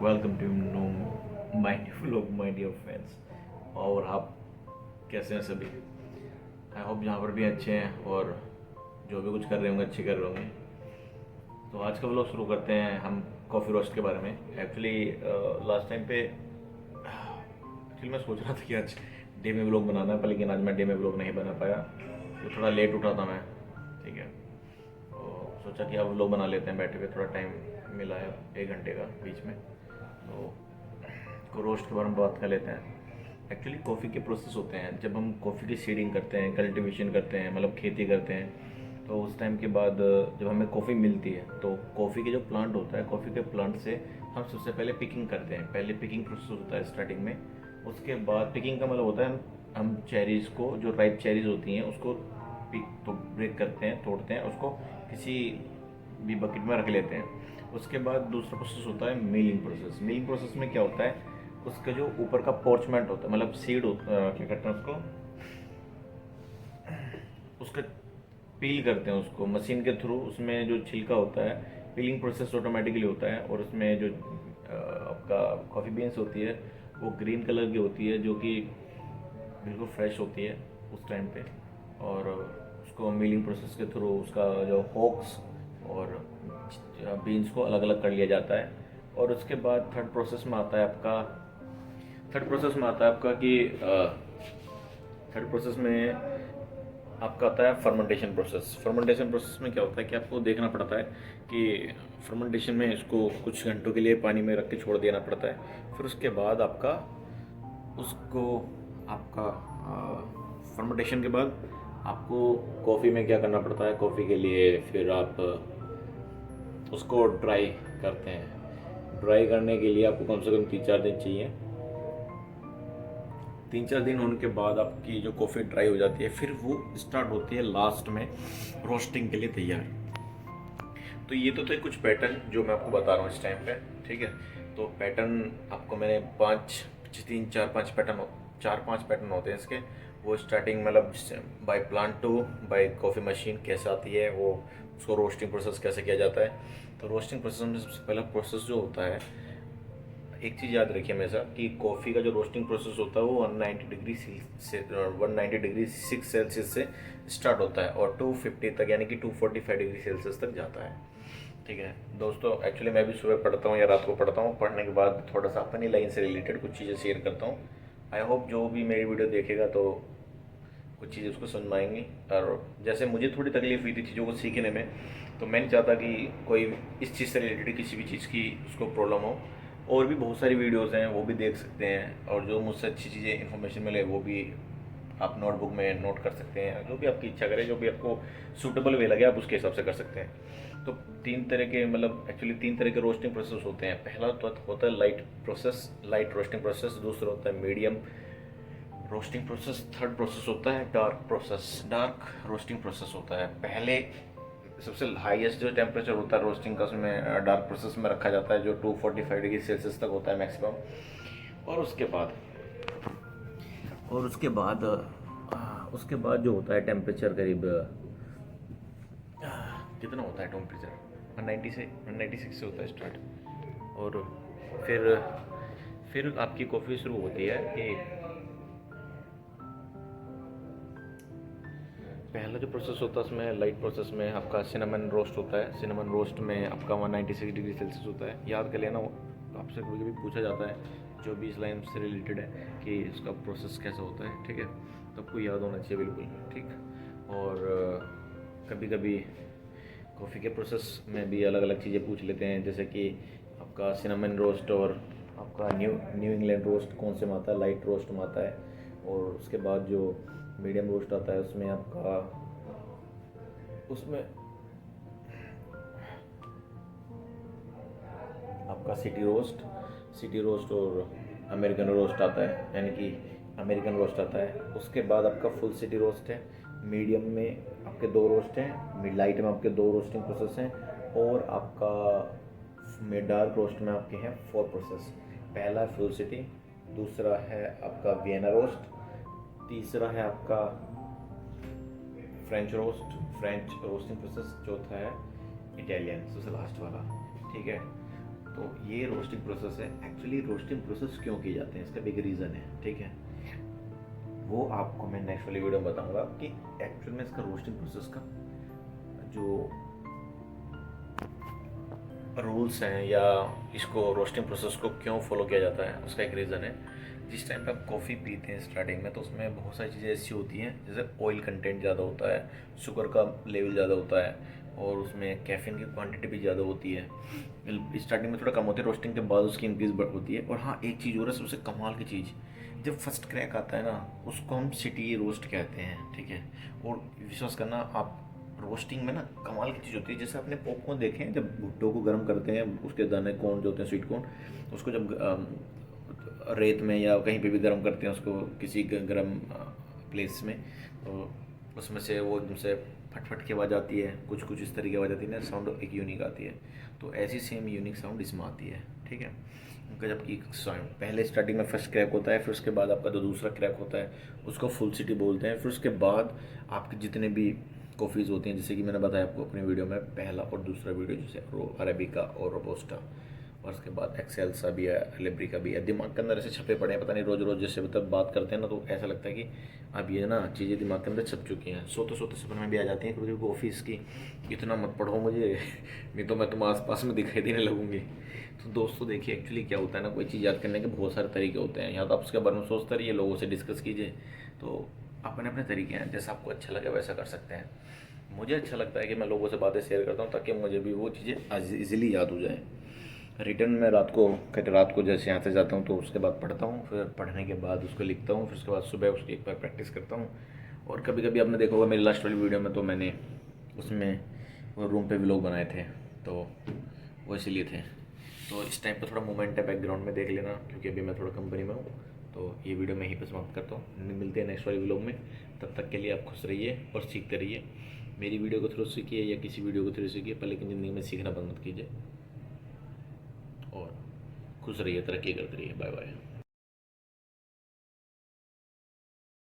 Welcome to no my vlog my dear friends. और आप कैसे हैं सभी? आई होप यहाँ पर भी अच्छे हैं और जो भी कुछ कर रहे होंगे अच्छे कर रहे होंगे। तो आज का व्लॉग शुरू करते हैं हम कॉफ़ी रोस्ट के बारे में। एक्चुअली लास्ट टाइम पे एक्चुअली मैं सोच रहा था कि आज डे में व्लॉग बनाना है, पर लेकिन आज मैं डे में व्लॉग नहीं बना पाया, तो थोड़ा लेट उठा था मैं। ठीक है, तो सोचा कि अब व्लॉग बना लेते हैं बैठे हुए, थोड़ा टाइम मिला है 1 घंटे का बीच में, तो को रोस्ट के बारे में बात कर लेते हैं। एक्चुअली कॉफ़ी के प्रोसेस होते हैं, जब हम कॉफ़ी की सीडिंग करते हैं, कल्टीवेशन करते हैं, मतलब खेती करते हैं, तो उस टाइम के बाद जब हमें कॉफ़ी मिलती है तो कॉफ़ी के जो प्लांट होता है, कॉफ़ी के प्लांट से हम सबसे पहले पिकिंग करते हैं। पहले पिकिंग प्रोसेस होता है स्टार्टिंग में। उसके बाद पिकिंग का मतलब होता है हम चेरीज़ को, जो राइप चेरीज़ होती हैं उसको पिक तो ब्रेक करते हैं, तोड़ते हैं, उसको किसी भी बकेट में रख लेते हैं। उसके बाद दूसरा प्रोसेस होता है मिलिंग प्रोसेस। मिलिंग प्रोसेस में क्या होता है, उसका जो ऊपर का पोर्चमेंट होता है, मतलब सीड क्या कहते हैं उसको, उसका पील करते हैं उसको मशीन के थ्रू। उसमें जो छिलका होता है, पीलिंग प्रोसेस ऑटोमेटिकली होता है, और उसमें जो आपका कॉफ़ी बीन्स होती है वो ग्रीन कलर की होती है, जो कि बिल्कुल फ्रेश होती है उस टाइम पे। और उसको मिलिंग प्रोसेस के थ्रू उसका जो होक्स और बीन्स को अलग अलग कर लिया जाता है। और उसके बाद थर्ड प्रोसेस में आता है आपका कि थर्ड प्रोसेस में आपका आता है फर्मेंटेशन प्रोसेस। फर्मेंटेशन प्रोसेस में क्या होता है कि आपको देखना पड़ता है कि फर्मेंटेशन में इसको कुछ घंटों के लिए पानी में रख के छोड़ देना पड़ता है। फिर उसके बाद उसको आपका फर्मेंटेशन के बाद आपको कॉफ़ी में क्या करना पड़ता है, कॉफ़ी के लिए फिर आप उसको ड्राई करते हैं। ड्राई करने के लिए आपको कम से कम 3-4 दिन चाहिए। 3-4 दिन होने के बाद आपकी जो कॉफ़ी ड्राई हो जाती है, फिर वो स्टार्ट होती है लास्ट में रोस्टिंग के लिए तैयार। तो ये तो थे कुछ पैटर्न जो मैं आपको बता रहा हूँ इस टाइम पे। ठीक है, तो पैटर्न आपको मैंने 4-5 पैटर्न होते हैं इसके। वो स्टार्टिंग मतलब by plant to by coffee machine कैसे आती है, वो उसको रोस्टिंग प्रोसेस कैसे किया जाता है। तो रोस्टिंग प्रोसेस में सबसे पहला प्रोसेस जो होता है, एक चीज़ याद रखिए हमेशा कि कॉफ़ी का जो रोस्टिंग प्रोसेस होता है वो 190 डिग्री 6 सेल्सियस से स्टार्ट होता है और 250 तक, यानी कि 245 डिग्री सेल्सियस तक जाता है। ठीक है दोस्तों, एक्चुअली मैं भी सुबह पढ़ता हूँ या रात को पढ़ता हूँ, पढ़ने के बाद थोड़ा सा अपनी लाइन से रिलेटेड कुछ चीज़ें शेयर करता हूँ। आई होप जो भी मेरी वीडियो देखेगा तो कुछ चीज़ें उसको समझ में आएंगी। और जैसे मुझे थोड़ी तकलीफ हुई थी चीज़ों को सीखने में, तो मैं नहीं चाहता कि कोई इस चीज़ से रिलेटेड किसी भी चीज़ की उसको प्रॉब्लम हो। और भी बहुत सारी वीडियोज़ हैं, वो भी देख सकते हैं, और जो मुझसे अच्छी चीज़ें इन्फॉर्मेशन मिले वो भी आप नोटबुक में नोट कर सकते हैं। जो भी आपकी इच्छा करे, जो भी आपको सूटेबल वे लगे, आप उसके हिसाब से कर सकते हैं। तो 3 तरह के, मतलब एक्चुअली 3 तरह के रोस्टिंग प्रोसेस होते हैं। पहला तो होता है लाइट रोस्टिंग प्रोसेस। दूसरा होता है medium roasting process. Third process होता है डार्क रोस्टिंग प्रोसेस होता है। पहले सबसे हाईएस्ट जो टेम्परेचर होता है रोस्टिंग का, उसमें डार्क प्रोसेस में रखा जाता है, जो 245 डिग्री सेल्सियस तक होता है मैक्सिमम। और उसके बाद जो होता है टेम्परेचर करीब कितना होता है टेम्परेचर, 190 से 196 से होता है स्टार्ट। और फिर फिर आपकी कॉफ़ी शुरू होती है कि पहला जो प्रोसेस होता है उसमें लाइट प्रोसेस में आपका सिनेमन रोस्ट होता है। सिनेमन रोस्ट में आपका 196 डिग्री सेल्सियस होता है। याद कर लेना, आपसे कभी कभी पूछा जाता है जो भी इस लाइन से रिलेटेड है कि इसका प्रोसेस कैसा होता है। ठीक है, तो आपको याद होना चाहिए बिल्कुल। ठीक, और कभी कभी कॉफ़ी के प्रोसेस में भी अलग अलग चीज़ें पूछ लेते हैं, जैसे कि आपका सिनेमन रोस्ट और आपका न्यू इंग्लैंड रोस्ट कौन से में आता है, लाइट रोस्ट में आता है। और उसके बाद जो मीडियम रोस्ट आता है उसमें आपका सिटी रोस्ट और अमेरिकन रोस्ट आता है, यानी कि अमेरिकन रोस्ट आता है। उसके बाद आपका फुल सिटी रोस्ट है। मीडियम में आपके 2 रोस्ट हैं, मिड लाइट में आपके 2 रोस्टिंग प्रोसेस हैं, और आपका में डार्क रोस्ट में आपके हैं 4 प्रोसेस। पहला है फुल सिटी, दूसरा है आपका वियना रोस्ट, तीसरा है आपका फ्रेंच रोस्टिंग प्रोसेस, चौथा है इटालियन, सबसे लास्ट वाला। ठीक है, तो ये रोस्टिंग प्रोसेस है। एक्चुअली रोस्टिंग प्रोसेस क्यों किए जाते हैं, इसका बिग रीज़न है, ठीक है। वो आपको मैं नेक्स्ट वाली वीडियो में बताऊंगा कि एक्चुअल में इसका रोस्टिंग प्रोसेस का जो रूल्स हैं या इसको रोस्टिंग प्रोसेस को क्यों फॉलो किया जाता है, उसका एक रीज़न है। जिस टाइम पे आप कॉफ़ी पीते हैं स्टार्टिंग में, तो उसमें बहुत सारी चीज़ें ऐसी होती हैं, जैसे ऑयल कंटेंट ज़्यादा होता है, शुगर का लेवल ज़्यादा होता है, और उसमें कैफीन की क्वांटिटी भी ज़्यादा होती है। स्टार्टिंग में थोड़ा कम होती है, रोस्टिंग के बाद उसकी इंक्रीज होती है। और हाँ, एक चीज़ और है सबसे कमाल की चीज़, जब फर्स्ट क्रैक आता है ना, उसको हम सिटी रोस्ट कहते हैं, ठीक है। और विश्वास करना आप, रोस्टिंग में ना कमाल की चीज़ होती है। जैसे आपने पॉपकॉर्न देखे हैं, जब भुट्टो को गर्म करते हैं, उसके दाने कॉर्न जो होते हैं, स्वीट कॉर्न, उसको जब रेत में या कहीं पे भी गर्म करते हैं, उसको किसी गर्म प्लेस में, तो उसमें से वो एकदम से फट की आवाज़ आती है, कुछ कुछ इस तरीके की आवाज़ आती है ना, साउंड एक यूनिक आती है। तो ऐसी सेम यूनिक साउंड इसमें आती है, ठीक है। उनका जबकि पहले स्टार्टिंग में फर्स्ट क्रैक होता है, फिर उसके बाद आपका जो दूसरा क्रैक होता है उसको फुल सिटी बोलते हैं। फिर उसके बाद आपके जितने भी कॉफ़ीज़ होती हैं, जैसे कि मैंने बताया आपको अपनी वीडियो में, पहला और दूसरा वीडियो, जैसे अरेबिका और रोबोस्टा, और उसके बाद एक्सेल्सा भी है, लिब्रिका भी है। दिमाग के अंदर ऐसे छपे पड़े हैं, पता नहीं रोज़ रोज़ जैसे मतलब बात करते हैं ना, तो ऐसा लगता है कि अब ये ना चीज़ें दिमाग के अंदर छप चुकी हैं, सोते सोते सपने में भी आ जाती हैं क्योंकि ऑफिस की, इतना मत पढ़ो मुझे नहीं तो मैं तुम आसपास में दिखाई देने लगूंगी। तो दोस्तों देखिए, एक्चुअली क्या होता है ना, कोई चीज़ याद करने के बहुत सारे तरीके होते हैं। या तो आप उसके बारे में सोचते रहिए, लोगों से डिस्कस कीजिए, तो अपने अपने तरीके हैं, जैसा आपको अच्छा लगे वैसा कर सकते हैं। मुझे अच्छा लगता है कि मैं लोगों से बातें शेयर करता हूँ, ताकि मुझे भी वो चीज़ें ईजिली याद हो जाए। रिटर्न में रात को जैसे यहाँ से जाता हूँ, तो उसके बाद पढ़ता हूँ, फिर पढ़ने के बाद उसको लिखता हूँ, फिर उसके बाद सुबह उसकी एक बार प्रैक्टिस करता हूँ। और कभी कभी आपने देखा होगा मेरी लास्ट वाली वीडियो में, तो मैंने उसमें वो रूम पे व्लॉग बनाए थे, तो वो इसीलिए थे। तो इस टाइम पर थोड़ा मोमेंट है बैकग्राउंड में, देख लेना, क्योंकि अभी मैं थोड़ा कंपनी में हूँ। तो ये वीडियो मैं यहीं पर समाप्त करता हूँ, मिलते हैं नेक्स्ट वाली व्लॉग में। तब तक के लिए आप खुश रहिए और सीखते रहिए। मेरी वीडियो को थ्रू सीखिए या किसी वीडियो को थ्रू सीखिए, पर लेकिन ज़िंदगी में सीखना बंद मत कीजिए। और खुश रहिए, तरक्की करते रहिए। Bye bye.